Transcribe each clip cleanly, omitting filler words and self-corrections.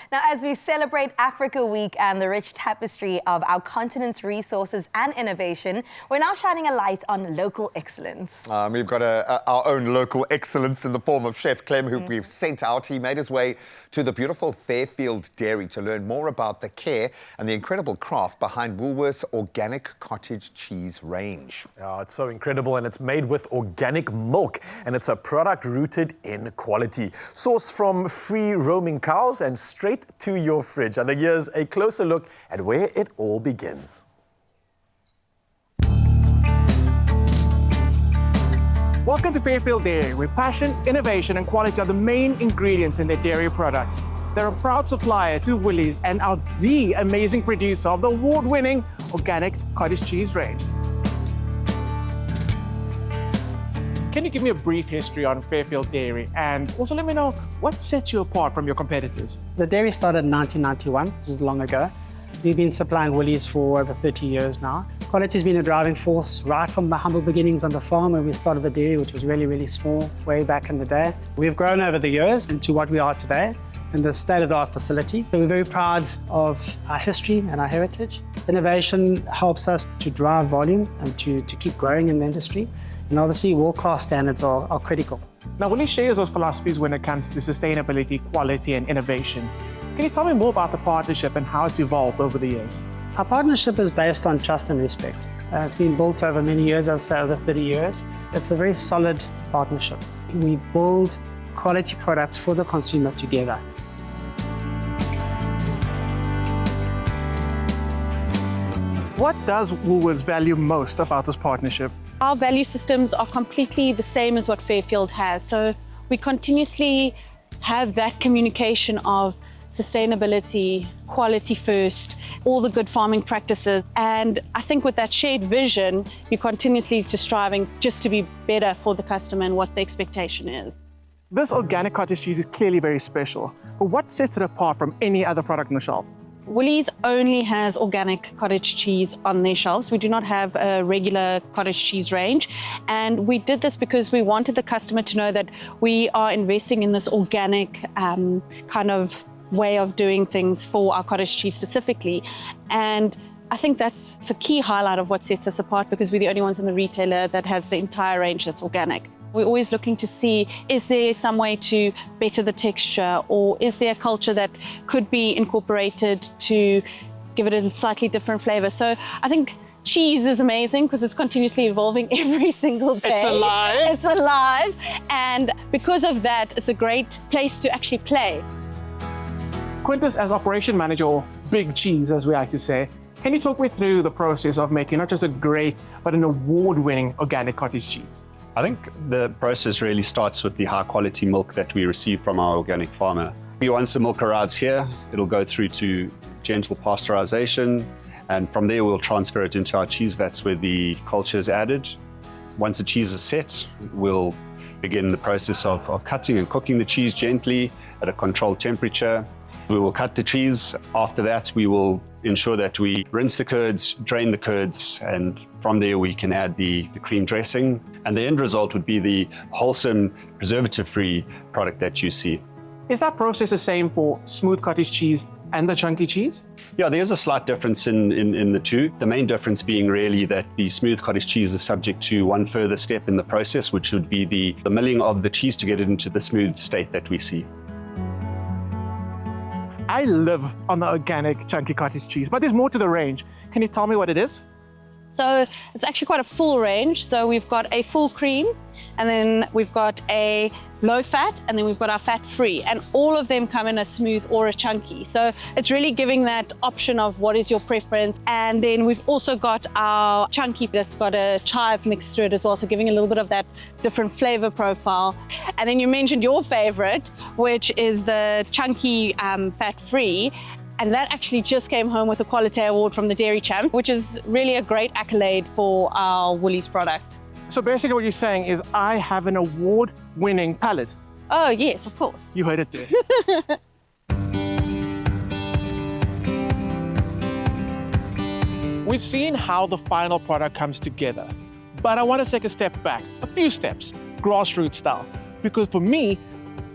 Now, as we celebrate Africa Week and the rich tapestry of our continent's resources and innovation, we're now shining a light on local excellence. We've got our own local excellence in the form of Chef Clem, who we've sent out. He made his way to the beautiful Fairfield Dairy to learn more about the care and the incredible craft behind Woolworths' organic cottage cheese range. Yeah, it's so incredible, and it's made with organic milk, and it's a product rooted in quality. Sourced from free-roaming cows and straight to your fridge. And here's a closer look at where it all begins. Welcome to Fairfield Dairy, where passion, innovation and quality are the main ingredients in their dairy products. They're a proud supplier to Woolies and are the amazing producer of the award-winning organic cottage cheese range. Can you give me a brief history on Fairfield Dairy, and also let me know what sets you apart from your competitors? The dairy started in 1991, which is long ago. We've been supplying Woolies for over 30 years now. Quality has been a driving force right from the humble beginnings on the farm when we started the dairy, which was really, really small way back in the day. We've grown over the years into what we are today in the state-of-the-art facility. So we're very proud of our history and our heritage. Innovation helps us to drive volume and to keep growing in the industry. And obviously, world-class standards are critical. Now, Woolies shares those philosophies when it comes to sustainability, quality and innovation. Can you tell me more about the partnership and how it's evolved over the years? Our partnership is based on trust and respect. It's been built over many years, I'd say over 30 years. It's a very solid partnership. We build quality products for the consumer together. What does Woolworths value most about this partnership? Our value systems are completely the same as what Fairfield has. So we continuously have that communication of sustainability, quality first, all the good farming practices. And I think with that shared vision, you're continuously just striving just to be better for the customer and what the expectation is. This organic cottage cheese is clearly very special, but what sets it apart from any other product on the shelf? Woolies only has organic cottage cheese on their shelves. We do not have a regular cottage cheese range. And we did this because we wanted the customer to know that we are investing in this organic kind of way of doing things for our cottage cheese specifically. And I think that's a key highlight of what sets us apart, because we're the only ones in the retailer that has the entire range that's organic. We're always looking to see, is there some way to better the texture, or is there a culture that could be incorporated to give it a slightly different flavor? So I think cheese is amazing because it's continuously evolving every single day. It's alive. It's alive. And because of that, it's a great place to actually play. Quintus, as operation manager, or Big Cheese as we like to say, can you talk me through the process of making not just a great, but an award-winning organic cottage cheese? I think the process really starts with the high quality milk that we receive from our organic farmer. Once the milk arrives here, it'll go through to gentle pasteurization, and from there we'll transfer it into our cheese vats where the culture is added. Once the cheese is set, we'll begin the process of cutting and cooking the cheese gently at a controlled temperature. We will cut the cheese. After that, we will ensure that we rinse the curds, drain the curds, and from there we can add the cream dressing. And the end result would be the wholesome, preservative-free product that you see. Is that process the same for smooth cottage cheese and the chunky cheese? Yeah, there's a slight difference in the two. The main difference being really that the smooth cottage cheese is subject to one further step in the process, which would be the milling of the cheese to get it into the smooth state that we see. I live on the organic chunky cottage cheese, but there's more to the range. Can you tell me what it is? So it's actually quite a full range. So we've got a full cream, and then we've got a low fat, and then we've got our fat free, and all of them come in a smooth or a chunky. So it's really giving that option of what is your preference. And then we've also got our chunky that's got a chive mixed through it as well, so giving a little bit of that different flavor profile. And then you mentioned your favorite, which is the chunky fat free. And that actually just came home with a Quality Award from the Dairy Champ, which is really a great accolade for our Woolies product. So basically what you're saying is I have an award-winning palate. Oh, yes, of course. You heard it there. We've seen how the final product comes together, but I want to take a step back, a few steps, grassroots style. Because for me,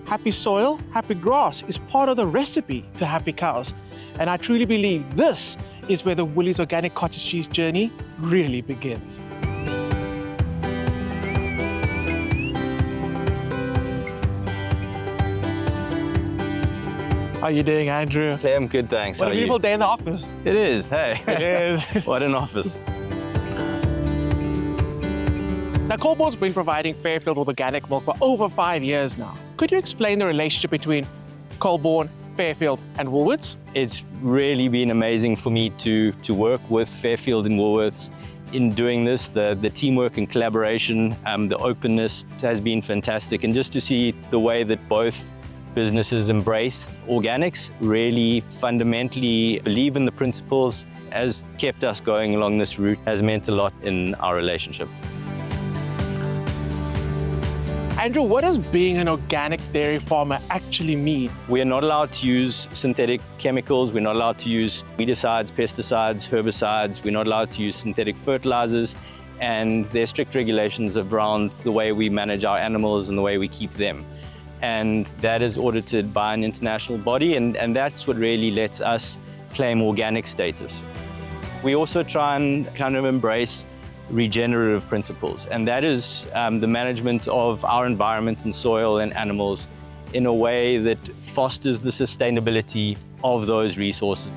happy soil, happy grass is part of the recipe to happy cows. And I truly believe this is where the Woolies organic cottage cheese journey really begins. How are you doing, Andrew? Hey, I'm good, thanks. What How a are beautiful you? day in the office. It is, hey. It is. What an office. Now, Colborne's been providing Fairfield with organic milk for over 5 years now. Could you explain the relationship between Colborne, Fairfield and Woolworths? It's really been amazing for me to work with Fairfield and Woolworths in doing this. The teamwork and collaboration, the openness has been fantastic. And just to see the way that both businesses embrace organics, really fundamentally believe in the principles, has kept us going along this route, has meant a lot in our relationship. Andrew, what does being an organic dairy farmer actually mean? We are not allowed to use synthetic chemicals. We're not allowed to use weedicides, pesticides, herbicides. We're not allowed to use synthetic fertilizers. And there are strict regulations around the way we manage our animals and the way we keep them. And that is audited by an international body, and that's what really lets us claim organic status. We also try and kind of embrace regenerative principles, and that is the management of our environment and soil and animals in a way that fosters the sustainability of those resources.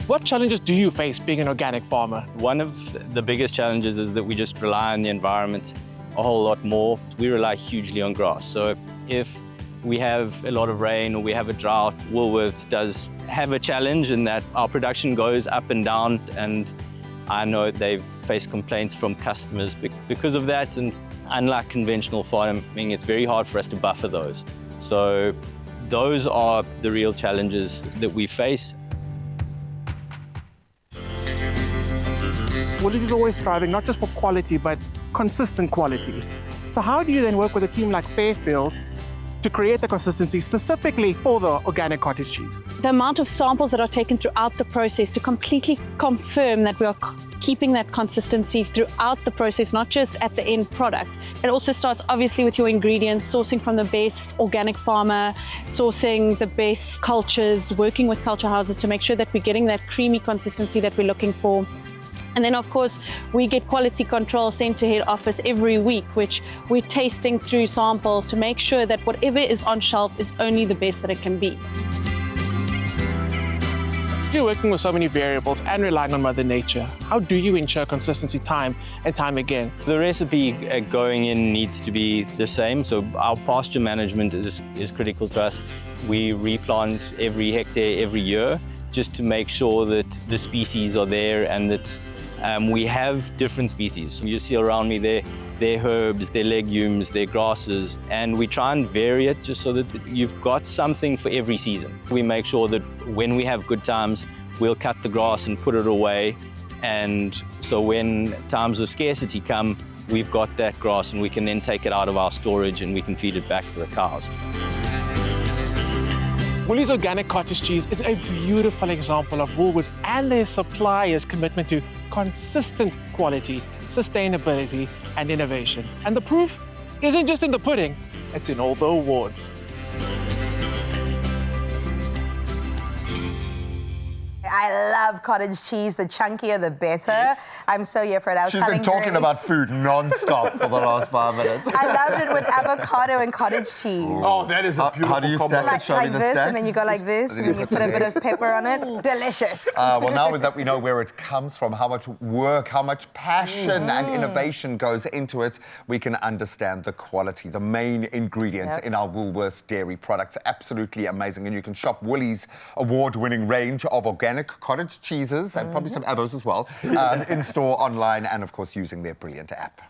What challenges do you face being an organic farmer? One of the biggest challenges is that we just rely on the environment a whole lot more. We rely hugely on grass. So if we have a lot of rain or we have a drought, Woolworths does have a challenge in that our production goes up and down, and I know they've faced complaints from customers because of that, and unlike conventional farming, it's very hard for us to buffer those. So those are the real challenges that we face. Woolies is always striving not just for quality, but consistent quality. So how do you then work with a team like Fairfield to create the consistency specifically for the organic cottage cheese? The amount of samples that are taken throughout the process to completely confirm that we are keeping that consistency throughout the process, not just at the end product. It also starts obviously with your ingredients, sourcing from the best organic farmer, sourcing the best cultures, working with culture houses to make sure that we're getting that creamy consistency that we're looking for. And then, of course, we get quality control sent to head office every week, which we're tasting through samples to make sure that whatever is on shelf is only the best that it can be. You're working with so many variables and relying on Mother Nature. How do you ensure consistency time and time again? The recipe going in needs to be the same. So our pasture management is critical to us. We replant every hectare every year just to make sure that the species are there and that we have different species. So you see around me there, they're herbs, they're legumes, they're grasses, and we try and vary it just so that you've got something for every season. We make sure that when we have good times, we'll cut the grass and put it away, and so when times of scarcity come, we've got that grass and we can then take it out of our storage and we can feed it back to the cows. Woolies Organic Cottage Cheese is a beautiful example of Woolworths and their suppliers' commitment to consistent quality, sustainability, and innovation. And the proof isn't just in the pudding, it's in all the awards. I love cottage cheese. The chunkier, the better. Yes. I'm so here for it. She's been talking about food non-stop for the last 5 minutes. I loved it with avocado and cottage cheese. Oh, that is a beautiful How do you combo. stack it? Show me Like the this, stack. and then you go like this, and then you put a bit of pepper on it. Delicious. Well, now that we know where it comes from, how much work, how much passion and innovation goes into it, we can understand the quality, the main ingredient in our Woolworths dairy products. Absolutely amazing. And you can shop Woolies' award-winning range of organic cottage cheeses and probably some others as well in store, online, and of course using their brilliant app.